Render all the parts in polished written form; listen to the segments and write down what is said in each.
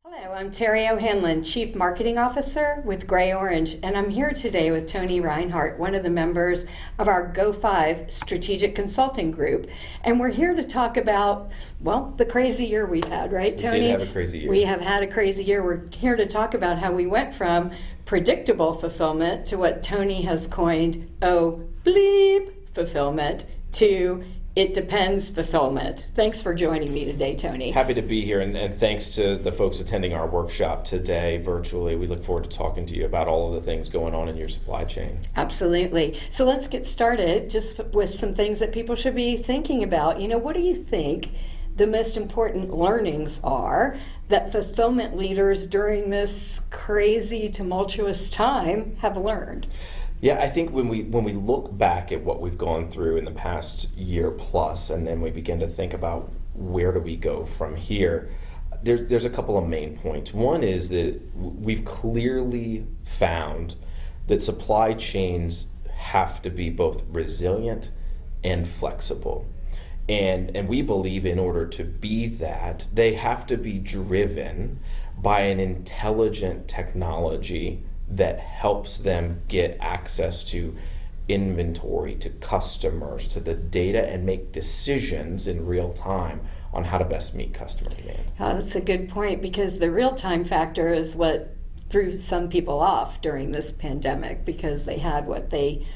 Hello, I'm Terry O'Hanlon, Chief Marketing Officer with Gray Orange, and I'm here today with Tony Reinhardt, one of the members of our Go5 Strategic Consulting Group. And we're here to talk about, well, the crazy year we've had, right, Tony? We did have a crazy year. We have had a crazy year. We're here to talk about how we went from predictable fulfillment to what Tony has coined, bleep fulfillment, to it depends fulfillment. Thanks for joining me today, Tony. Happy to be here, and thanks to the folks attending our workshop today virtually. We look forward to talking to you about all of the things going on in your supply chain. Absolutely. So let's get started just with some things that people should be thinking about. What do you think the most important learnings are that fulfillment leaders during this crazy, tumultuous time have learned? Yeah, I think when we look back at what we've gone through in the past year plus, and then we begin to think about where do we go from here, there's a couple of main points. One is that we've clearly found that supply chains have to be both resilient and flexible. And we believe in order to be that, they have to be driven by an intelligent technology that helps them get access to inventory, to customers, to the data, and make decisions in real time on how to best meet customer demand. Oh, that's a good point, because the real-time factor is what threw some people off during this pandemic, because they had what they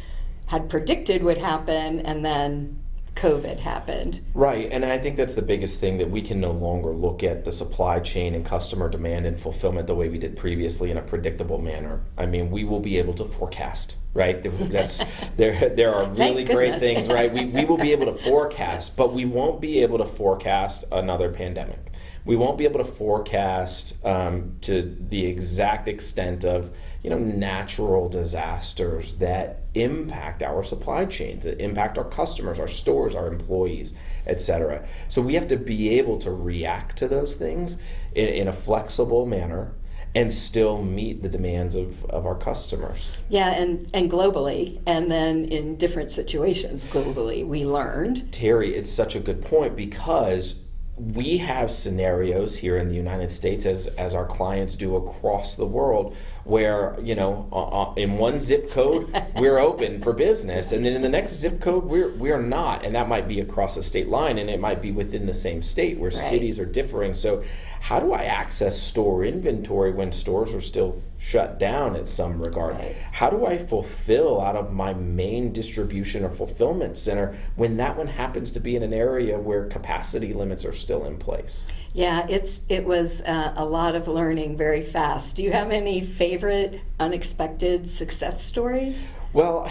had predicted would happen, and then COVID happened. Right, and I think that's the biggest thing, that we can no longer look at the supply chain and customer demand and fulfillment the way we did previously in a predictable manner. I mean, we will be able to forecast, right? There are really great things, right? We will be able to forecast, but we won't be able to forecast another pandemic. We won't be able to forecast to the exact extent of natural disasters that impact our supply chains, that impact our customers, our stores, our employees, etc. So we have to be able to react to those things in a flexible manner and still meet the demands of our customers. Yeah, and globally, and then in different situations globally, we learned. Terry, it's such a good point, because we have scenarios here in the United States, as our clients do across the world, where in one zip code we're open for business, and then in the next zip code we're not, and that might be across a state line, and it might be within the same state where cities are differing. So how do I access store inventory when stores are still shut down in some regard? Right. How do I fulfill out of my main distribution or fulfillment center when that one happens to be in an area where capacity limits are still in place? Yeah, it was a lot of learning very fast. Do you have any favorite unexpected success stories? Well,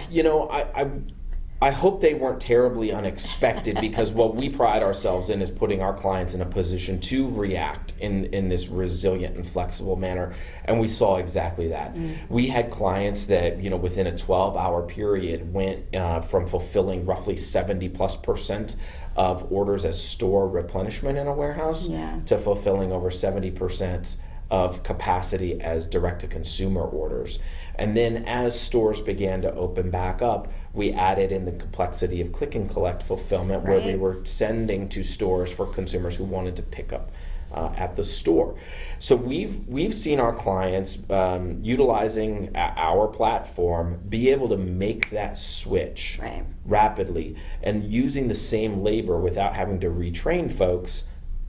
I hope they weren't terribly unexpected, because what we pride ourselves in is putting our clients in a position to react in this resilient and flexible manner, and we saw exactly that. We had clients that within a 12-hour period went from fulfilling roughly 70+% of orders as store replenishment in a warehouse to fulfilling over 70% of capacity as direct-to-consumer orders. And then as stores began to open back up, we added in the complexity of click and collect fulfillment, where we were sending to stores for consumers who wanted to pick up at the store. So we've seen our clients utilizing our platform be able to make that switch rapidly, and using the same labor without having to retrain folks,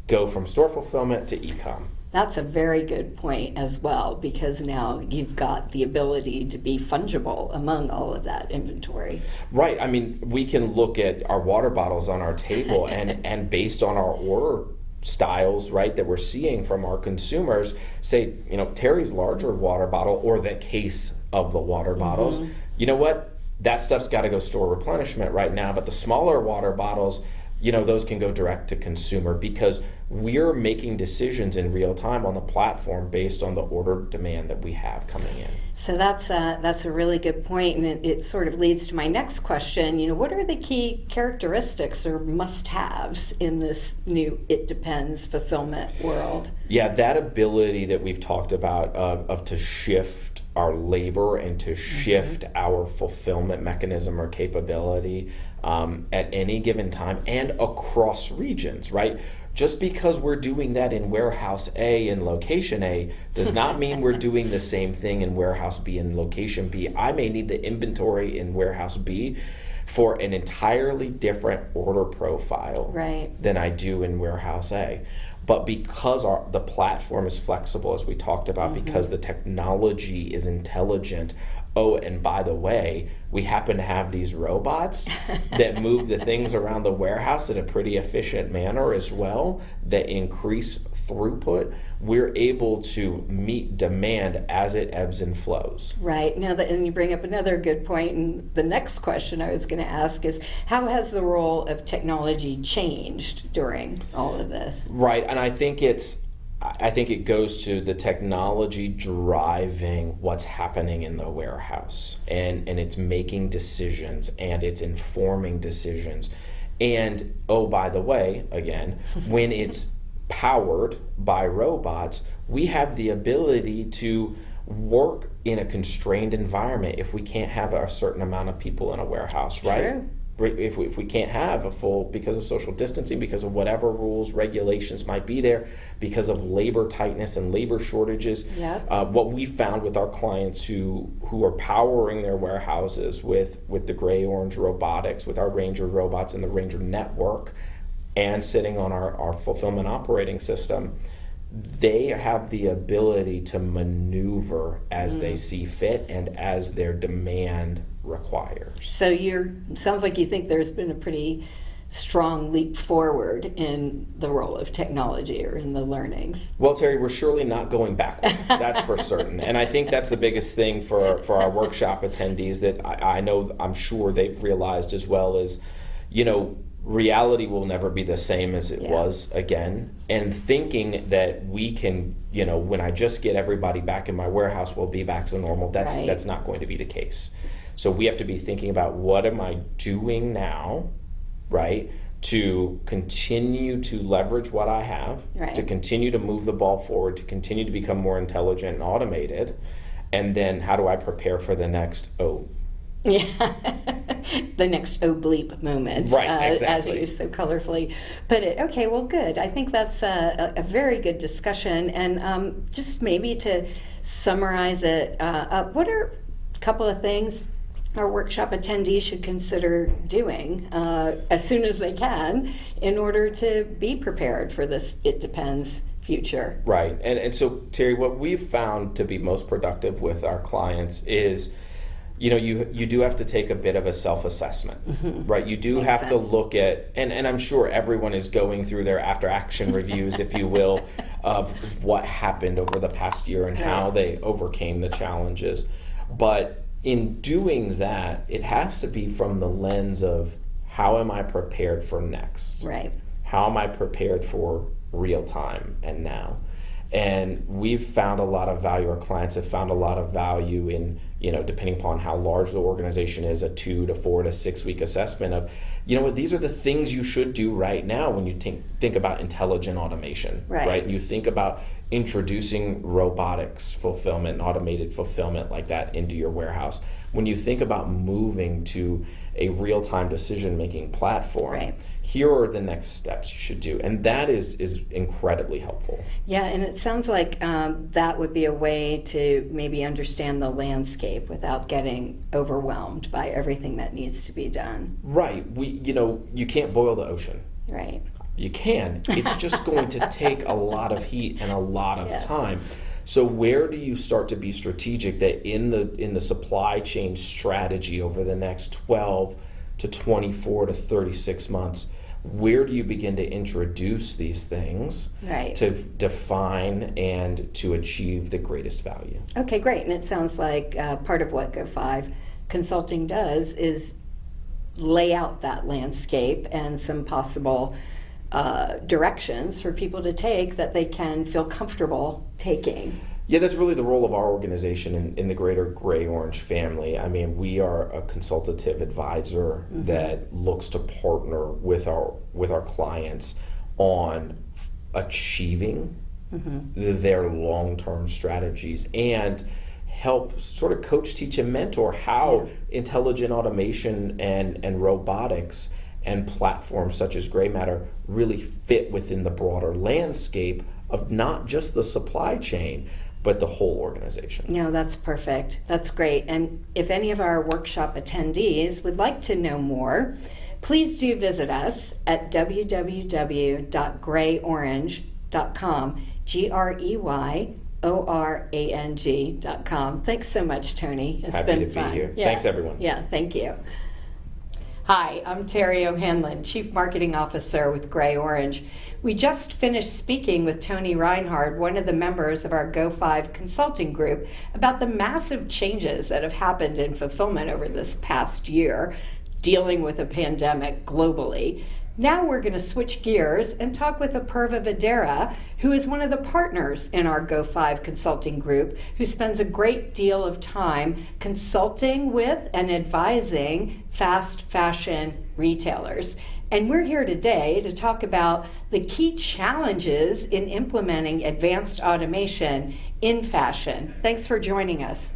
go from store fulfillment to e-com. That's a very good point as well, because now you've got the ability to be fungible among all of that inventory. Right. I mean, we can look at our water bottles on our table and based on our order styles, right, that we're seeing from our consumers, say, Terry's larger water bottle, or the case of the water bottles, you know what? That stuff's got to go store replenishment right now, but the smaller water bottles, those can go direct to consumer, because we're making decisions in real time on the platform based on the order demand that we have coming in. So that's a really good point, and it sort of leads to my next question. What are the key characteristics or must-haves in this new it depends fulfillment world? Yeah, that ability that we've talked about of to shift our labor and to shift our fulfillment mechanism or capability at any given time and across regions, right? just because we're doing that in warehouse A in location A does not mean we're doing the same thing in warehouse B in location B. I may need the inventory in warehouse B for an entirely different order profile Right. than I do in warehouse A. But because the platform is flexible, as we talked about, because the technology is intelligent, oh, and by the way, we happen to have these robots that move the things around the warehouse in a pretty efficient manner as well, that increase throughput, we're able to meet demand as it ebbs and flows. Right. Now that, and you bring up another good point, and the next question I was going to ask is, how has the role of technology changed during all of this? Right, and I think it goes to the technology driving what's happening in the warehouse, and it's making decisions, and it's informing decisions. And oh, by the way, again, when it's powered by robots, we have the ability to work in a constrained environment if we can't have a certain amount of people in a warehouse, right? True. If we can't have a full, because of social distancing, because of whatever rules, regulations might be there, because of labor tightness and labor shortages. Yep. What we found with our clients who are powering their warehouses with the gray orange robotics, with our Ranger robots and the Ranger network, and sitting on our fulfillment operating system, they have the ability to maneuver as they see fit and as their demand requires. So sounds like you think there's been a pretty strong leap forward in the role of technology or in the learnings. Well, Terry, we're surely not going backward. That's for certain. And I think that's the biggest thing for our workshop attendees that I'm sure they've realized as well is, reality will never be the same as it was again. And thinking that we can, when I just get everybody back in my warehouse, we'll be back to normal. That's not going to be the case. So we have to be thinking about, what am I doing now, right, to continue to leverage what I have, to continue to move the ball forward, to continue to become more intelligent and automated, and then how do I prepare for the next the next bleep moment, right, as exactly. you so colorfully put it. Okay, well, good. I think that's a very good discussion. And just maybe to summarize it, what are a couple of things our workshop attendees should consider doing as soon as they can in order to be prepared for this It Depends future? Right. And so, Terry, what we've found to be most productive with our clients is, you do have to take a bit of a self-assessment, right? You do have to look at, and I'm sure everyone is going through their after-action reviews, if you will, of what happened over the past year and how they overcame the challenges. But in doing that, it has to be from the lens of, how am I prepared for next? Right. How am I prepared for real time and now? And we've found a lot of value, our clients have found a lot of value in, depending upon how large the organization is, a 2 to 4 to 6 week assessment of, these are the things you should do right now when you think about intelligent automation, right? You think about introducing robotics fulfillment and automated fulfillment like that into your warehouse. When you think about moving to a real-time decision-making platform, here are the next steps you should do. And that is incredibly helpful. Yeah, and it sounds like that would be a way to maybe understand the landscape without getting overwhelmed by everything that needs to be done. Right. You can't boil the ocean. Right. You can. It's just going to take a lot of heat and a lot of time. So where do you start to be strategic that in the supply chain strategy over the next 12 to 24 to 36 months, where do you begin to introduce these things to define and to achieve the greatest value? Okay, great. And it sounds like part of what Go5 Consulting does is lay out that landscape and some possible directions for people to take that they can feel comfortable taking. Yeah, that's really the role of our organization in the greater Gray Orange family. I mean, we are a consultative advisor that looks to partner with our clients on achieving their long-term strategies and help sort of coach, teach, and mentor how intelligent automation and robotics and platforms such as Gray Matter really fit within the broader landscape of not just the supply chain, but the whole organization. No, that's perfect. That's great. And if any of our workshop attendees would like to know more, please do visit us at www.greyorange.com, GREYORANG.com. Thanks so much, Tony. It's Happy been to be fun. here. Yeah. Thanks, everyone. Yeah, thank you. Hi, I'm Terry O'Hanlon, Chief Marketing Officer with Gray Orange. We just finished speaking with Tony Reinhard, one of the members of our Go5 consulting group, about the massive changes that have happened in fulfillment over this past year, dealing with a pandemic globally. Now we're going to switch gears and talk with Apurva Videra, who is one of the partners in our Go5 consulting group, who spends a great deal of time consulting with and advising fast fashion retailers. And we're here today to talk about the key challenges in implementing advanced automation in fashion. Thanks for joining us.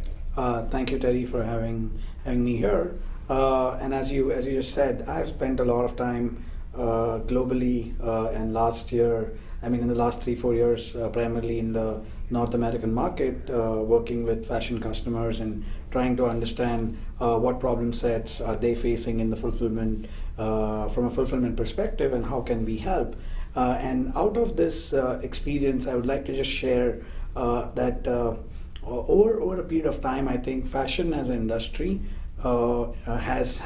Thank you, Terry, for having me here. And as you just said, I've spent a lot of time globally, and last year, in the last 3-4 years, primarily in the North American market, working with fashion customers and trying to understand what problem sets are they facing in the fulfillment, from a fulfillment perspective, and how can we help. And out of this experience, I would like to just share that over a period of time, I think fashion as an industry has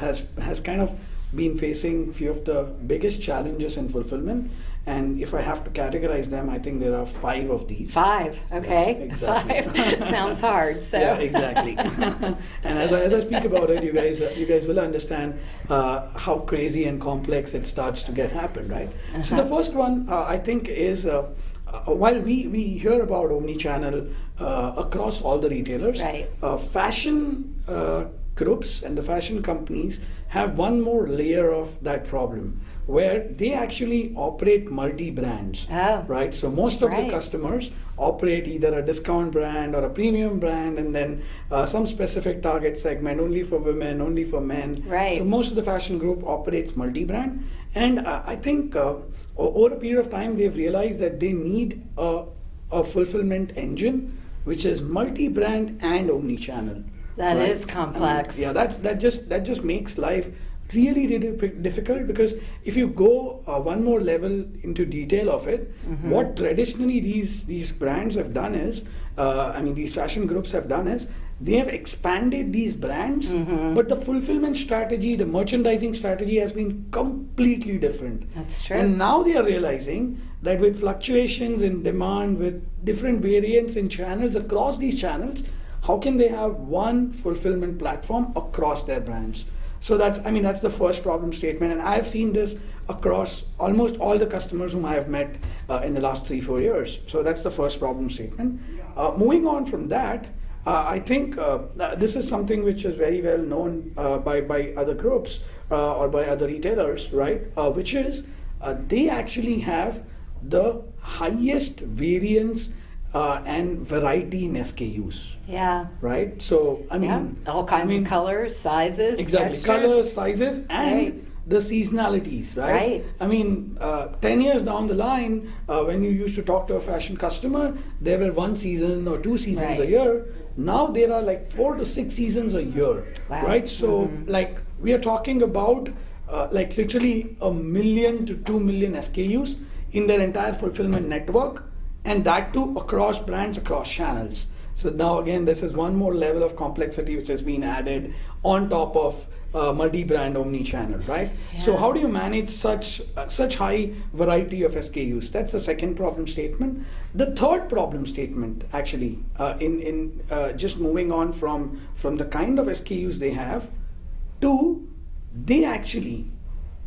kind of been facing a few of the biggest challenges in fulfillment. And if I have to categorize them, I think there are 5 of these. 5, okay. Yeah, exactly. 5 sounds hard. So. Yeah, exactly. And as I speak about it, you guys will understand how crazy and complex it starts to happen, right? So the first one, I think, is while we hear about omni-channel across all the retailers, right. Fashion groups and the fashion companies have one more layer of that problem, where they actually operate multi-brands, right? So most of the customers operate either a discount brand or a premium brand, and then some specific target segment, only for women, only for men. Right. So most of the fashion group operates multi-brand, and I think over a period of time they've realized that they need a fulfillment engine which is multi-brand and omni-channel. That right? is complex. That just makes life really difficult, because if you go one more level into detail of it, what traditionally these brands have done is, these fashion groups have done is, they have expanded these brands, but the fulfillment strategy, the merchandising strategy has been completely different. That's true. And now they are realizing that with fluctuations in demand, with different variants in channels across these channels, how can they have one fulfillment platform across their brands? So that's the first problem statement, and I've seen this across almost all the customers whom I have met in the last 3-4 years. So that's the first problem statement. Moving on from that, I think this is something which is very well known by other groups or by other retailers, right? Which is they actually have the highest variance and variety in SKUs. Yeah. Right? So, all kinds of colors, sizes, exactly, textures. colors, sizes, and the seasonalities, right? 10 years down the line, when you used to talk to a fashion customer, there were 1 season or 2 seasons a year. Now there are like 4 to 6 seasons a year, right? So, we are talking about literally 1 million to 2 million SKUs in their entire fulfillment network, and that too across brands, across channels. So now again, this is one more level of complexity which has been added on top of multi-brand omni-channel, right? Yeah. So how do you manage such high variety of SKUs? That's the second problem statement. The third problem statement, actually, in just moving on from the kind of SKUs they have, to they actually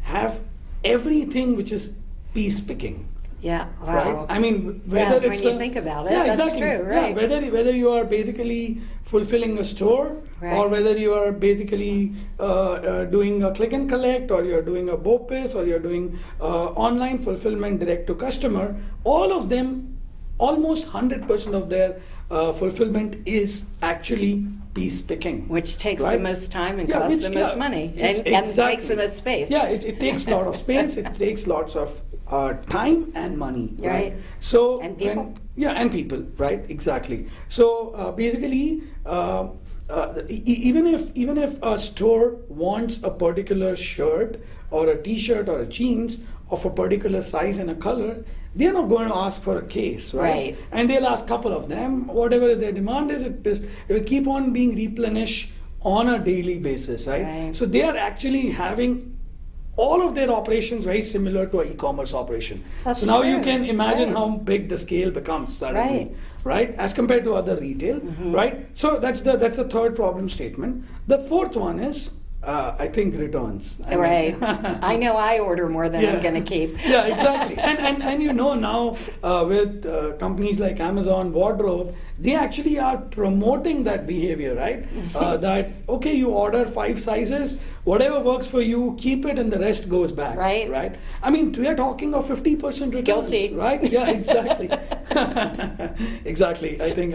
have everything which is piece picking. Yeah, wow. Right? Whether it's when you think about it, that's exactly. true, right? Yeah, whether you are basically fulfilling a store, or whether you are basically doing a click and collect, or you're doing a BOPIS, or you're doing online fulfillment direct to customer, all of them, almost 100% of their fulfillment is actually piece picking. Which takes the right? most time and Yeah, costs which- the most yeah, money it's and exactly. takes the most space. Yeah, it takes a lot of space. It takes lots of time and money. Right. So And people. and people. Right. Exactly. So basically, even if a store wants a particular shirt or a T-shirt or a jeans of a particular size and a color, they're not going to ask for a case, right? Right. And they'll ask a couple of them. Whatever their demand is, it will keep on being replenished on a daily basis, right? Right. So they are actually having all of their operations very similar to an e-commerce operation. That's so now true. you can imagine Right. how big the scale becomes suddenly, Right. as compared to other retail, right? So that's the third problem statement. The fourth one is, I think, returns. I mean- Right. I know I order more than I'm going to keep. Yeah, exactly. And you know now with companies like Amazon, Wardrobe, they actually are promoting that behavior, right? That, okay, you order 5 sizes, whatever works for you, keep it and the rest goes back. Right. Right. I mean, we are talking of 50% returns. Guilty. Right? Yeah, exactly. Exactly. I think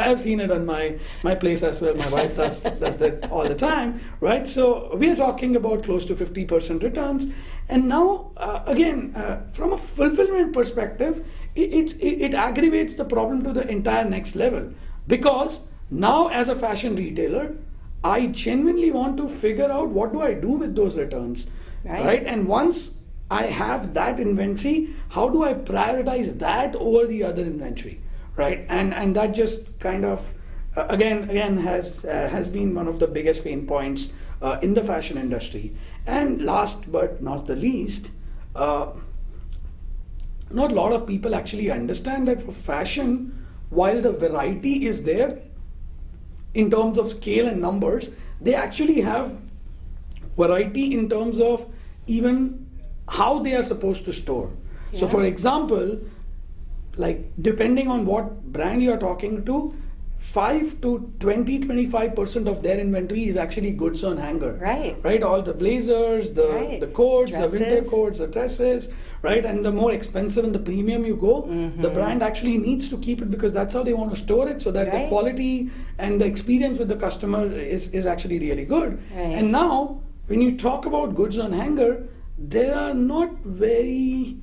I have seen it on my place as well. My wife does that all the time, right? So we are talking about close to 50% returns. And now, again, from a fulfillment perspective, it aggravates the problem to the entire next level, because now as a fashion retailer, I genuinely want to figure out what do I do with those returns, right? And once I have that inventory, how do I prioritize that over the other inventory, right? And that just kind of again has been one of the biggest pain points in the fashion industry. And last but not the least, not a lot of people actually understand that for fashion, while the variety is there in terms of scale and numbers, they actually have variety in terms of even how they are supposed to store. So for example, like depending on what brand you are talking to, 5 to 25% of their inventory is actually goods on hanger. Right. All the blazers, the coats, the winter Dresses. coats, the dresses, right? And the more expensive and the premium you go, the brand actually needs to keep it, because that's how they want to store it, so that the Right. quality and the experience with the customer is actually really good. Right. And now, when you talk about goods on hanger, there are not very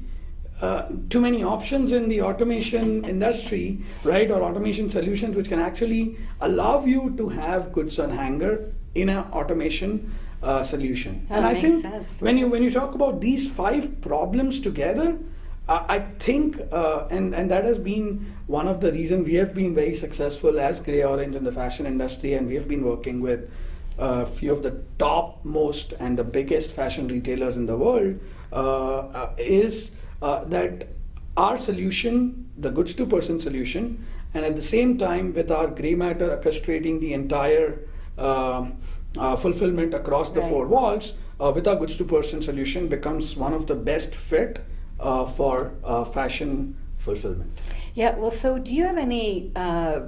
too many options in the automation industry, right, or automation solutions which can actually allow you to have goods on hanger in an automation solution. That And I makes think sense. when you talk about these 5 problems together, I think, and that has been one of the reasons we have been very successful as Grey Orange in the fashion industry, and we have been working with a few of the topmost and the biggest fashion retailers in the world, is that our solution, the goods to person solution, and at the same time with our gray matter orchestrating the entire fulfillment across the Right. 4 walls, with our goods to person solution becomes one of the best fit for fashion fulfillment. Yeah, well, so do you have any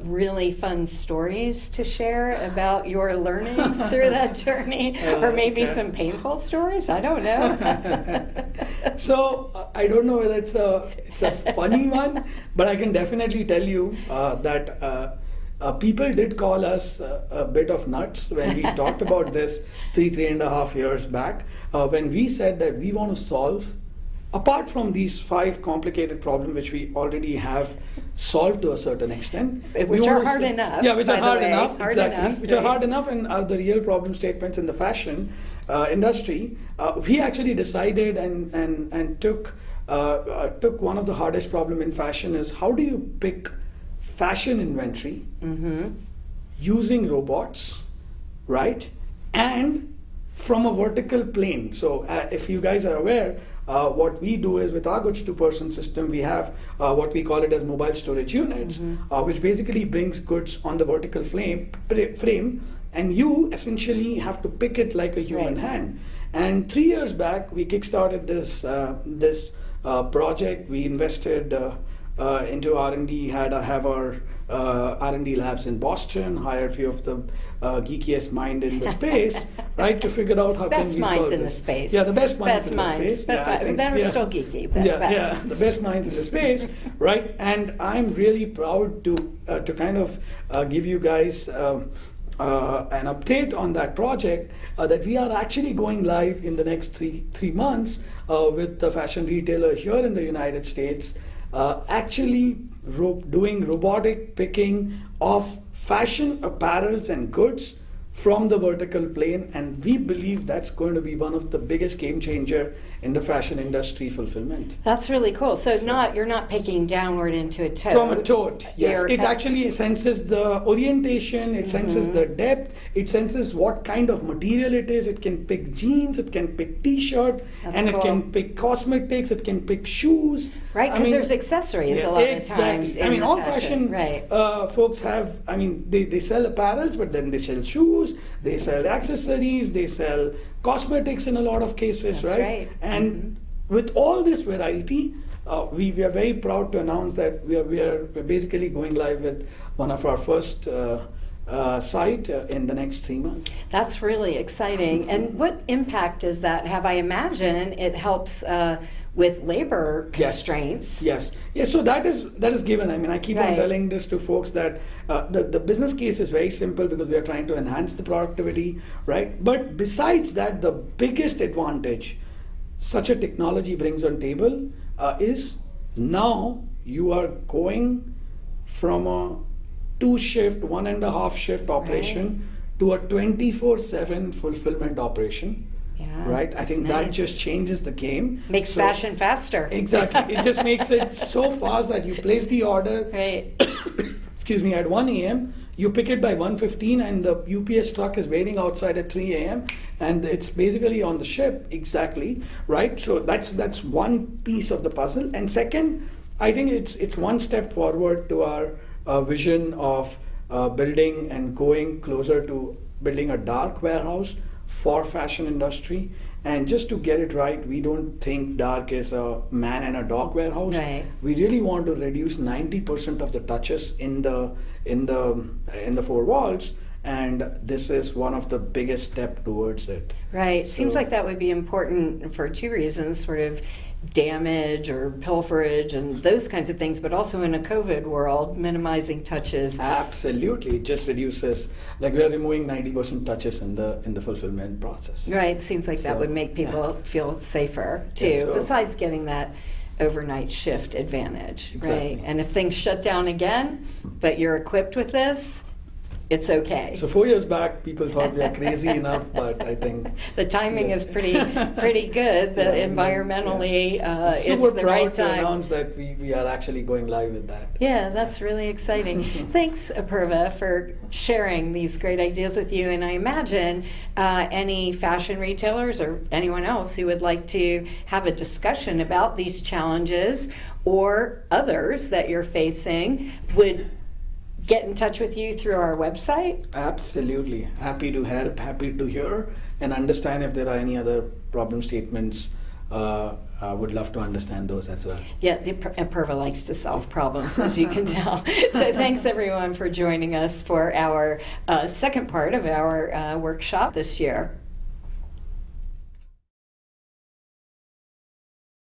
really fun stories to share about your learnings through that journey? Or maybe Okay. some painful stories? I don't know. So I don't know whether it's a funny one, but I can definitely tell you that people did call us a bit of nuts when we talked about this 3.5 years back, when we said that we want to solve, apart from these 5 complicated problems which we already have solved to a certain extent, Which we are want to hard enough, Yeah, which by are the hard way. enough, Hard exactly, enough, which are right. hard enough and are the real problem statements in the fashion industry. We actually decided and took one of the hardest problem in fashion is how do you pick fashion inventory using robots, right? And from a vertical plane. So if you guys are aware, what we do is with our goods to person system, we have what we call it as mobile storage units, which basically brings goods on the vertical frame, and you essentially have to pick it like a human Right. hand. And 3 years back, we kickstarted this project. We invested into R&D, have our R&D labs in Boston, hire a few of the geekiest mind in the space, right, to figure out how Best can we minds solve in this. the space. Yeah, the best minds Best in minds. the space. Best Yeah, I minds. think- That are yeah. still geeky, but Yeah, best. yeah, the best minds in the space, right? And I'm really proud to kind of give you guys an update on that project, that we are actually going live in the next three months with the fashion retailer here in the United States, actually doing robotic picking of fashion apparels and goods from the vertical plane, and we believe that's going to be one of the biggest game changer in the fashion industry fulfillment. That's really cool. So you're not picking downward into a tote. From a tote, yes. You're It actually senses the orientation, it senses the depth, it senses what kind of material it is. It can pick jeans, it can pick t-shirt, That's and cool. it can pick cosmetics, it can pick shoes. Right, I because mean, there's accessories yeah, a lot exactly. of times. I in mean, the all fashion Right. folks have, I mean, they sell apparels, but then they sell shoes, they sell accessories, they sell cosmetics in a lot of cases, That's right? right. And with all this variety, we are very proud to announce that we're basically going live with one of our first site in the next 3 months. That's really exciting. And what impact does that have? I imagine it helps with labor constraints. Yes. So that is given. I mean, I keep on Right. telling this to folks that the business case is very simple because we are trying to enhance the productivity, right? But besides that, the biggest advantage such a technology brings on table is now you are going from a 2-shift, 1.5 shift operation to a 24/7 fulfillment operation. Yeah, Right? I that's think that nice. just changes the game. Makes So- fashion faster. Exactly. It just makes it so fast that you place the order, Right. excuse me, at 1 a.m. You pick it by 1:15 and the UPS truck is waiting outside at 3 a.m. and it's basically on the ship. Exactly. Right? So that's one piece of the puzzle. And second, I think it's one step forward to our vision of building and going closer to building a dark warehouse for fashion industry. And just to get it right, we don't think dark is a man and a dog warehouse. Right. We really want to reduce 90% of the touches in the four walls, and this is one of the biggest step towards it. Right. Seems So- like that would be important for two reasons, sort of damage or pilferage and those kinds of things, but also in a COVID world, minimizing touches. Absolutely, it just reduces. Like we are removing 90% touches in the fulfillment process. Right. Seems like that So, would make people feel safer too, Yeah, so- besides getting that overnight shift advantage. Exactly. Right. And if things shut down again, but you're equipped with this, it's okay. So 4 years back, people thought we are crazy enough, but I think The timing Yeah. is pretty good. The Yeah, environmentally, so it's we're the proud right to time. announce that we are actually going live with that. Yeah, that's really exciting. Thanks, Apurva, for sharing these great ideas with you. And I imagine any fashion retailers or anyone else who would like to have a discussion about these challenges or others that you're facing would get in touch with you through our website. Absolutely. Happy to help, happy to hear and understand if there are any other problem statements. I would love to understand those as well. Yeah, Apurva likes to solve problems, as you can tell. So thanks everyone for joining us for our second part of our workshop this year.